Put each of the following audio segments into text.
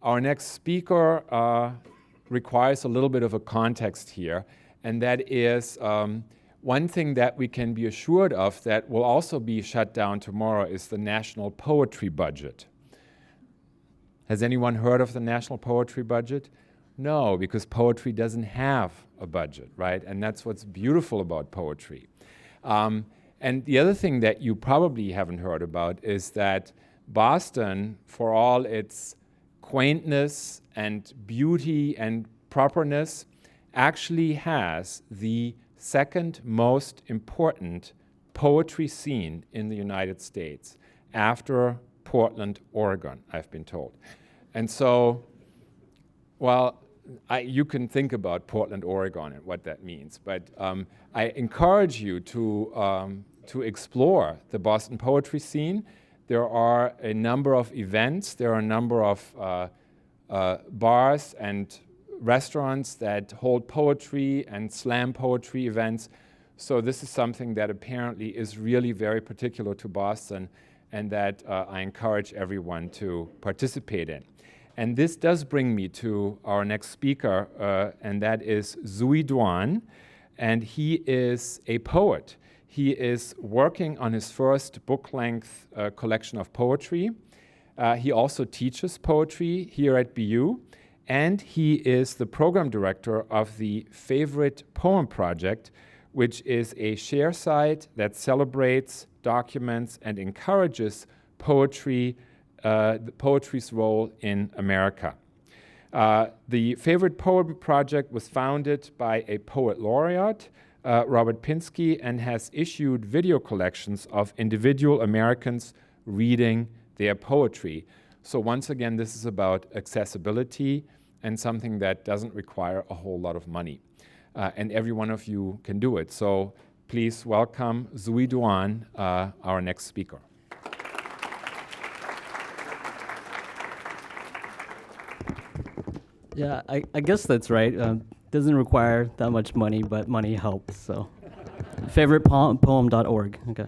Our next speaker requires a little bit of a context here, and that is one thing that we can be assured of that will also be shut down tomorrow is the national poetry budget. Has anyone heard of the national poetry budget? No, because poetry doesn't have a budget, right? And that's what's beautiful about poetry. And the other thing that you probably haven't heard about is that Boston, for all its quaintness and beauty and properness, actually has the second most important poetry scene in the United States after Portland, Oregon, I've been told. And so, well, you can think about Portland, Oregon and what that means, but I encourage you to explore the Boston poetry scene. There are a number of events, there are a number of bars and restaurants that hold poetry and slam poetry events. So this is something that apparently is really very particular to Boston and that I encourage everyone to participate in. And this does bring me to our next speaker, and that is Zoe Duan, and he is a poet. He is working on his first book-length collection of poetry. He also teaches poetry here at BU, and he is the program director of the Favorite Poem Project, which is a share site that celebrates, documents, and encourages poetry, the poetry's role in America. The Favorite Poem Project was founded by a poet laureate, Robert Pinsky, and has issued video collections of individual Americans reading their poetry. So once again, this is about accessibility and something that doesn't require a whole lot of money. And every one of you can do it. So please welcome Zoe Duan, our next speaker. Yeah, I guess that's right. Doesn't require that much money, but money helps. So, favoritepoem.org. Okay.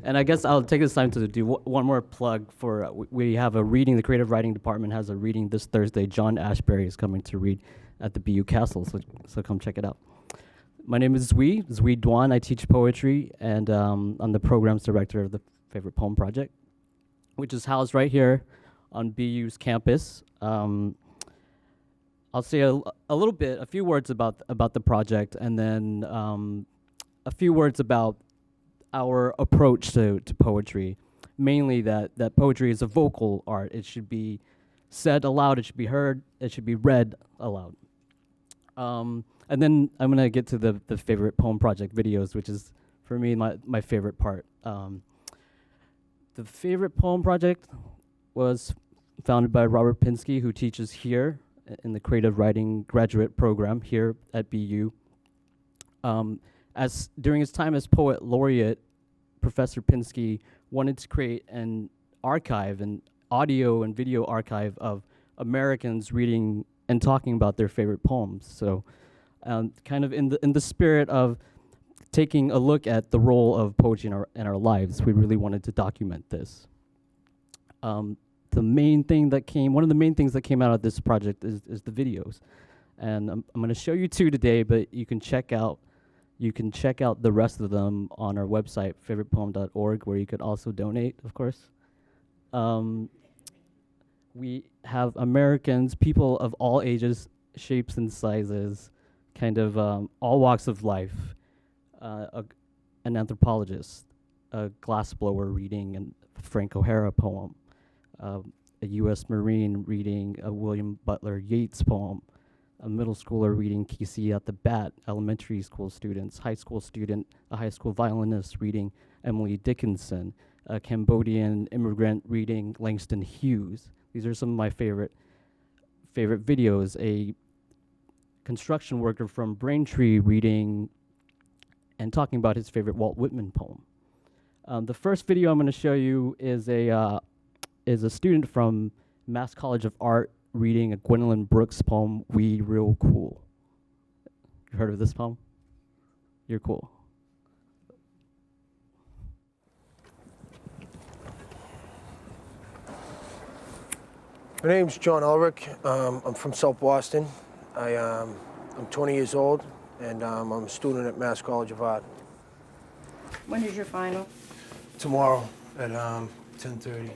And I guess I'll take this time to do one more plug for, we have a reading, the creative writing department has a reading this Thursday. John Ashbery is coming to read at the BU Castle, so come check it out. My name is Zoe Duan. I teach poetry, and I'm the programs director of the Favorite Poem Project, which is housed right here on BU's campus. I'll say a few words about the project, and then a few words about our approach to poetry. Mainly that poetry is a vocal art. It should be said aloud, it should be heard, it should be read aloud. And then I'm gonna get to the Favorite Poem Project videos, which is, for me, my favorite part. The Favorite Poem Project was founded by Robert Pinsky, who teaches here in the creative writing graduate program here at BU. As during his time as Poet Laureate, Professor Pinsky wanted to create an archive, an audio and video archive of Americans reading and talking about their favorite poems. So kind of in the spirit of taking a look at the role of poetry in our lives, we really wanted to document this. One of the main things that came out of this project is the videos. And I'm gonna show you two today, but you can check out the rest of them on our website, favoritepoem.org, where you could also donate, of course. We have Americans, people of all ages, shapes and sizes, kind of all walks of life. An anthropologist, a glassblower reading a Frank O'Hara poem, a U.S. Marine reading a William Butler Yeats poem, a middle schooler reading Casey at the Bat, elementary school students, high school student, a high school violinist reading Emily Dickinson, a Cambodian immigrant reading Langston Hughes. These are some of my favorite videos. A construction worker from Braintree reading and talking about his favorite Walt Whitman poem. The first video I'm going to show you is a student from Mass College of Art reading a Gwendolyn Brooks poem, We Real Cool. You heard of this poem? You're cool. My name's John Ulrich. I'm from South Boston. I'm 20 years old, and I'm a student at Mass College of Art. When is your final? Tomorrow at 10:30.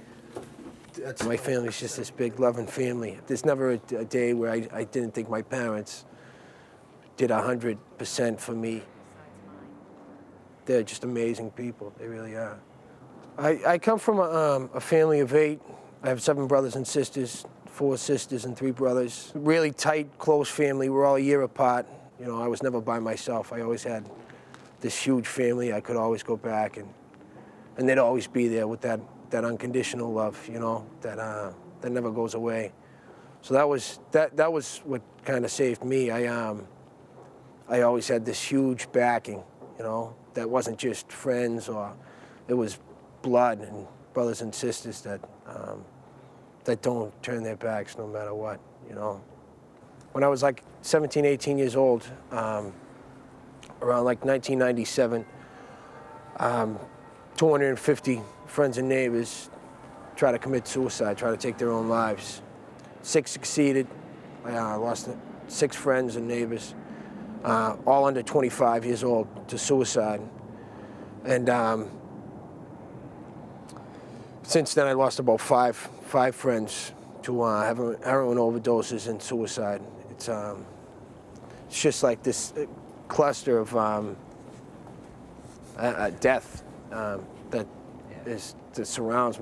My family's just this big, loving family. There's never a day where I didn't think my parents did 100% for me. They're just amazing people. They really are. I come from a family of 8. I have 7 brothers and sisters, 4 sisters and 3 brothers. Really tight, close family. We're all a year apart. You know, I was never by myself. I always had this huge family. I could always go back, and they'd always be there with that unconditional love, you know, that never goes away. So that was what kind of saved me. I always had this huge backing, you know, that wasn't just friends, or it was blood and brothers and sisters that don't turn their backs no matter what, you know. When I was like 17, 18 years old, around like 1997, 250 friends and neighbors try to commit suicide, try to take their own lives. 6 succeeded. I lost 6 friends and neighbors, all under 25 years old, to suicide. And since then, I lost about five friends to heroin overdoses and suicide. It's just like this cluster of death that surrounds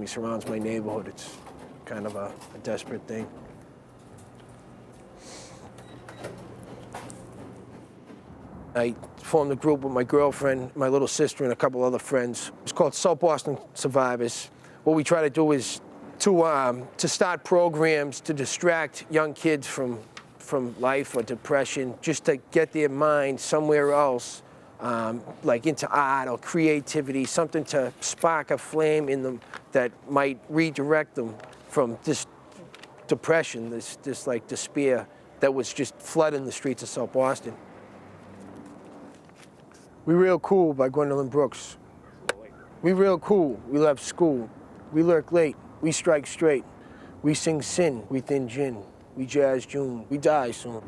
my neighborhood. It's kind of a desperate thing. I formed a group with my girlfriend, my little sister, and a couple other friends. It's called South Boston Survivors. What we try to do is to start programs to distract young kids from life or depression, just to get their mind somewhere else, like into art or creativity, something to spark a flame in them that might redirect them from this depression, this like despair that was just flooding the streets of South Boston. We Real Cool by Gwendolyn Brooks. We real cool, we love school. We lurk late, we strike straight. We sing sin, we thin gin. We jazz June, we die soon.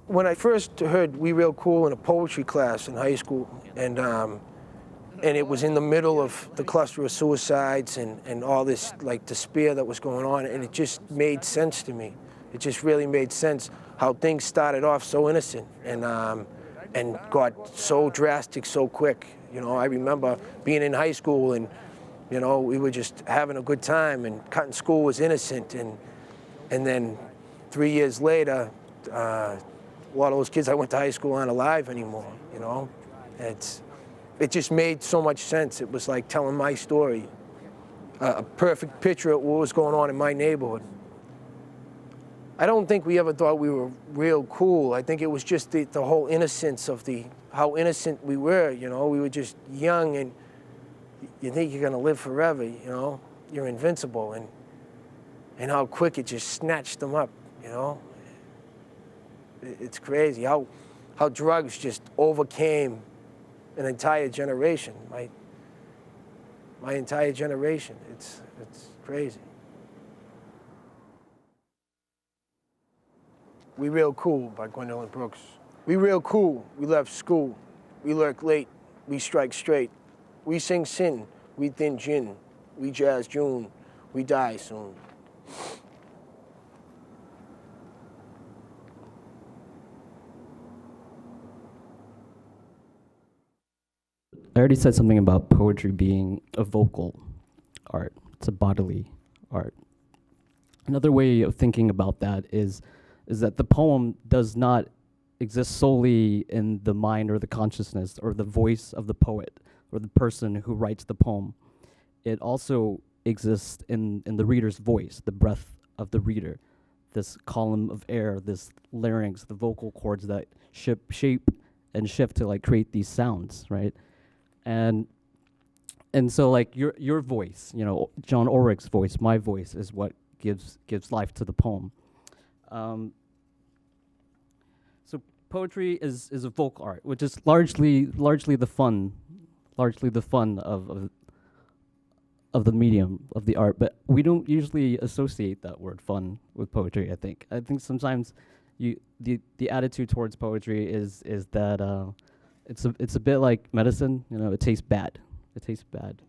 When I first heard We Real Cool in a poetry class in high school, and it was in the middle of the cluster of suicides and all this like despair that was going on, and it just made sense to me. It just really made sense how things started off so innocent and got so drastic so quick. You know, I remember being in high school and, you know, we were just having a good time and cutting school was innocent, and then 3 years later, a lot of those kids I went to high school aren't alive anymore, you know? It just made so much sense. It was like telling my story, a perfect picture of what was going on in my neighborhood. I don't think we ever thought we were real cool. I think it was just the whole innocence of how innocent we were, you know? We were just young, and you think you're gonna live forever, you know? You're invincible, and how quick it just snatched them up, you know? It's crazy how drugs just overcame an entire generation, my entire generation. It's crazy. We Real Cool by Gwendolyn Brooks. We real cool, we left school. We lurk late, we strike straight. We sing sin, we thin gin. We jazz June, we die soon. I already said something about poetry being a vocal art. It's a bodily art. Another way of thinking about that is that the poem does not exist solely in the mind or the consciousness or the voice of the poet or the person who writes the poem. It also exists in the reader's voice, the breath of the reader, this column of air, this larynx, the vocal cords that shape and shift to like create these sounds, right? And so like your voice, you know, John Ulrich's voice, my voice is what gives life to the poem. So poetry is a folk art, which is largely the fun of the medium of the art, but we don't usually associate that word fun with poetry. I think sometimes the attitude towards poetry is that it's a bit like medicine. You know, it tastes bad. It tastes bad,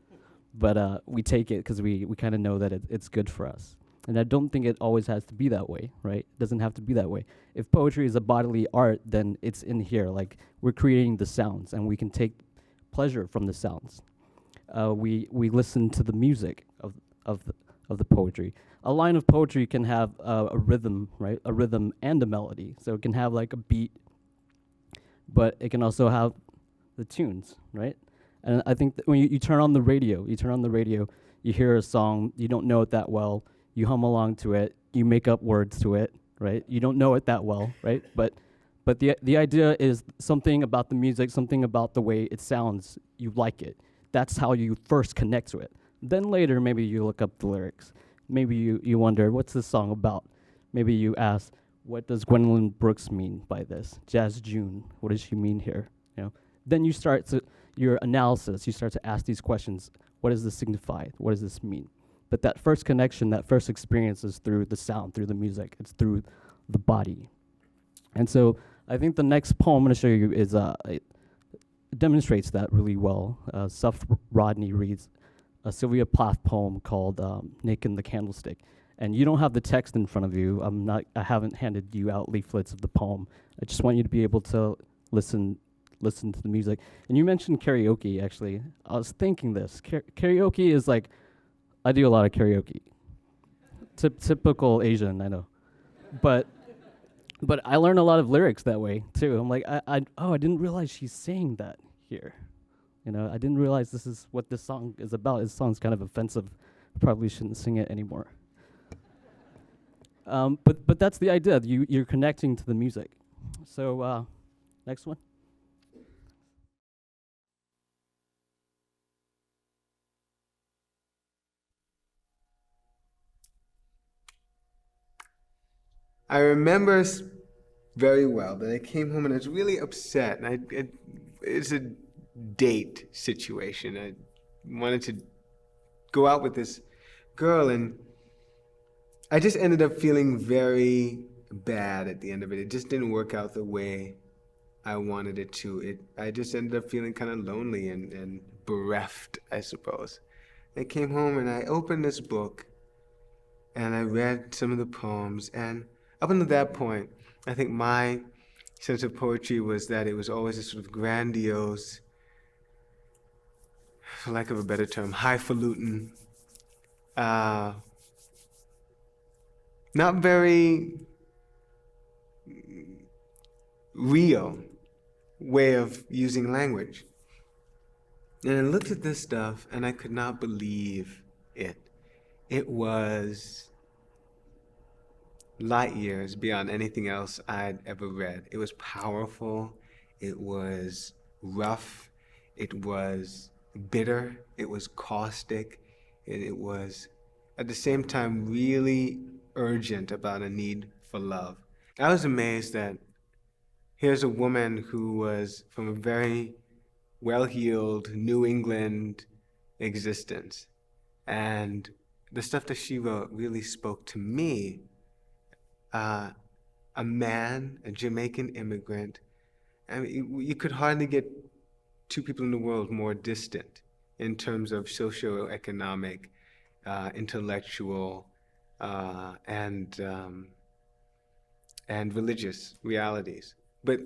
but we take it because we kind of know that it's good for us. And I don't think it always has to be that way, right? It doesn't have to be that way. If poetry is a bodily art, then it's in here. Like, we're creating the sounds, and we can take pleasure from the sounds. We listen to the music of the poetry. A line of poetry can have a rhythm, right? A rhythm and a melody. So it can have like a beat, but it can also have the tunes, right? And I think that when you turn on the radio, you hear a song, you don't know it that well, you hum along to it, you make up words to it, right? You don't know it that well, right? But the idea is something about the music, something about the way it sounds, you like it. That's how you first connect to it. Then later, maybe you look up the lyrics. Maybe you wonder, what's this song about? Maybe you ask, what does Gwendolyn Brooks mean by this? Jazz June, what does she mean here? You know? Then you start your analysis, you start to ask these questions. What does this signify? What does this mean? But that first connection, that first experience is through the sound, through the music. It's through the body. And so I think the next poem I'm going to show you is it demonstrates that really well. Seth Rodney reads a Sylvia Plath poem called Nick and the Candlestick. And you don't have the text in front of you. I haven't handed you out leaflets of the poem. I just want you to be able to listen to the music. And you mentioned karaoke, actually. I was thinking this. Karaoke is like, I do a lot of karaoke. Typical Asian, I know. But I learn a lot of lyrics that way, too. I'm like, I didn't realize she's saying that here. You know, I didn't realize this is what this song is about. This song's kind of offensive. Probably shouldn't sing it anymore. But that's the idea. You're connecting to the music. So next one. I remember very well that I came home and I was really upset. And it's a date situation. I wanted to go out with this girl, and I just ended up feeling very bad at the end of it. It just didn't work out the way I wanted it to. I just ended up feeling kind of lonely and bereft, I suppose. I came home and I opened this book and I read some of the poems, and up until that point, I think my sense of poetry was that it was always a sort of grandiose, for lack of a better term, highfalutin, not very real way of using language. And I looked at this stuff and I could not believe it. It was light years beyond anything else I'd ever read. It was powerful, it was rough, it was bitter, it was caustic, it was at the same time really urgent about a need for love. I was amazed that here's a woman who was from a very well-heeled New England existence, and the stuff that she wrote really spoke to me. A man, a Jamaican immigrant. I mean, you could hardly get two people in the world more distant in terms of socioeconomic, intellectual, and religious realities. But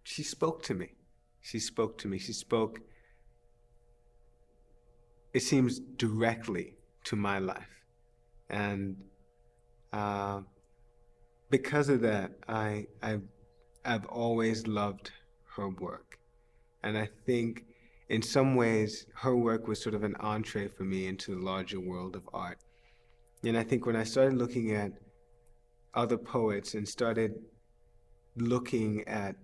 she spoke to me. She spoke to me. She spoke, it seems, directly to my life. And because of that, I've always loved her work. And I think in some ways her work was sort of an entree for me into the larger world of art. And I think when I started looking at other poets and started looking at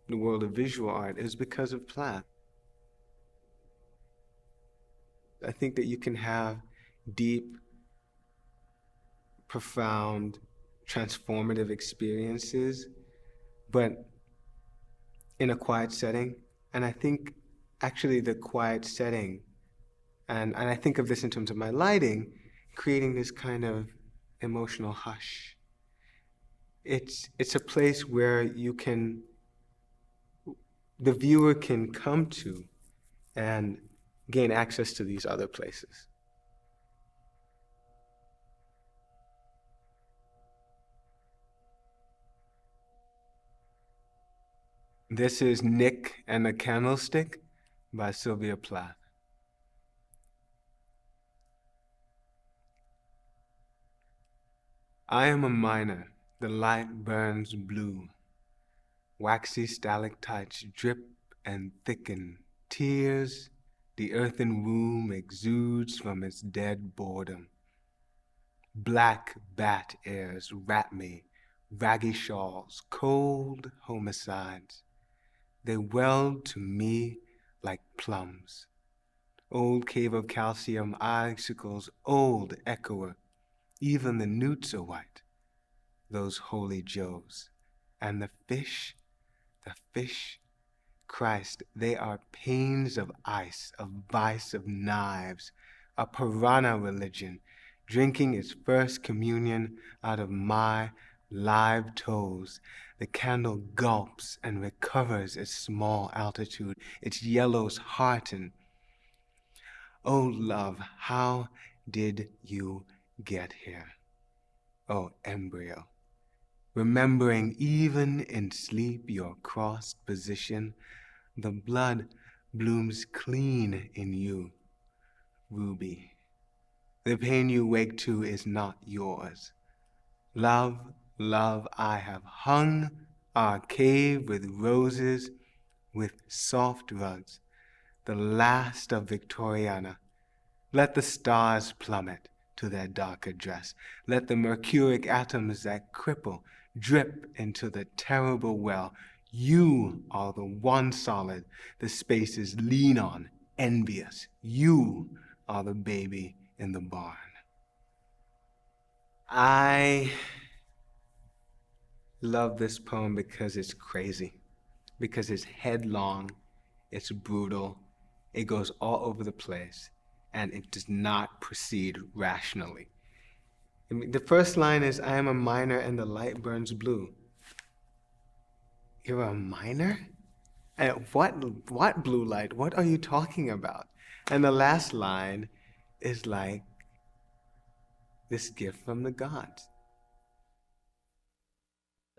the world of visual art, it was because of Plath. I think that you can have deep, profound, transformative experiences, but in a quiet setting. And I think actually the quiet setting And I think of this in terms of my lighting, creating this kind of emotional hush. It's a place where the viewer can come to and gain access to these other places. This is Nick and the Candlestick by Sylvia Plath. I am a miner, the light burns blue. Waxy stalactites drip and thicken. Tears, the earthen womb exudes from its dead boredom. Black bat airs wrap me, raggy shawls, cold homicides. They weld to me like plums. Old cave of calcium icicles, old echoer. Even the newts are white, those holy joes. And the fish, Christ, they are panes of ice, of vice, of knives, a piranha religion, drinking its first communion out of my live toes. The candle gulps and recovers its small altitude, its yellows hearten. Oh, love, how did you get here? Oh, embryo, remembering even in sleep your crossed position, the blood blooms clean in you, ruby. The pain you wake to is not yours. Love, love, I have hung our cave with roses, with soft rugs, the last of Victoriana. Let the stars plummet to their darker dress. Let the mercuric atoms that cripple drip into the terrible well. You are the one solid the spaces lean on, envious. You are the baby in the barn. I love this poem because it's crazy, because it's headlong, it's brutal, it goes all over the place, and it does not proceed rationally. I mean, the first line is, I am a miner and the light burns blue. You're a miner? And what blue light? What are you talking about? And the last line is like this gift from the gods.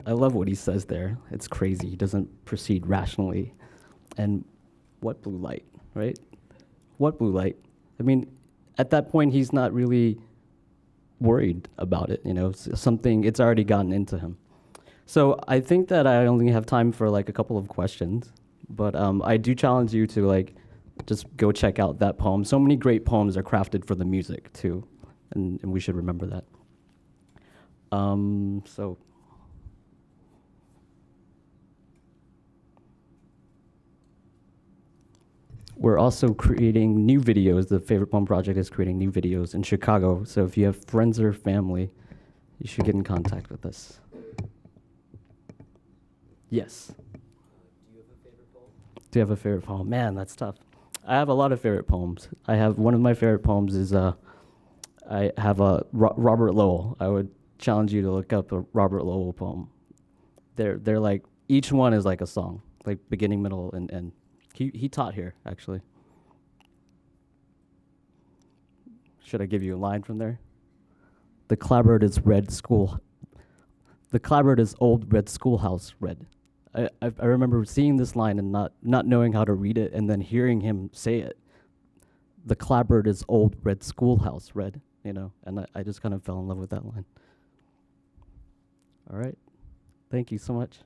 I love what he says there. It's crazy. He doesn't proceed rationally. And what blue light, right? What blue light? I mean, at that point, he's not really worried about it. It's already gotten into him. So I think that I only have time for like a couple of questions, but I do challenge you to just go check out that poem. So many great poems are crafted for the music too, and we should remember that. So. We're also creating new videos. The Favorite Poem Project is creating new videos in Chicago. So if you have friends or family, you should get in contact with us. Yes. Do you have a favorite poem? Man, that's tough. I have a lot of favorite poems. One of my favorite poems is I have a Robert Lowell. I would challenge you to look up a Robert Lowell poem. They're like, each one is like a song, like beginning, middle, and end. He taught here, actually. Should I give you a line from there? The clapboard is old red schoolhouse red. I remember seeing this line and not knowing how to read it, and then hearing him say it. The clapboard is old red schoolhouse red, and I just kind of fell in love with that line. All right. Thank you so much.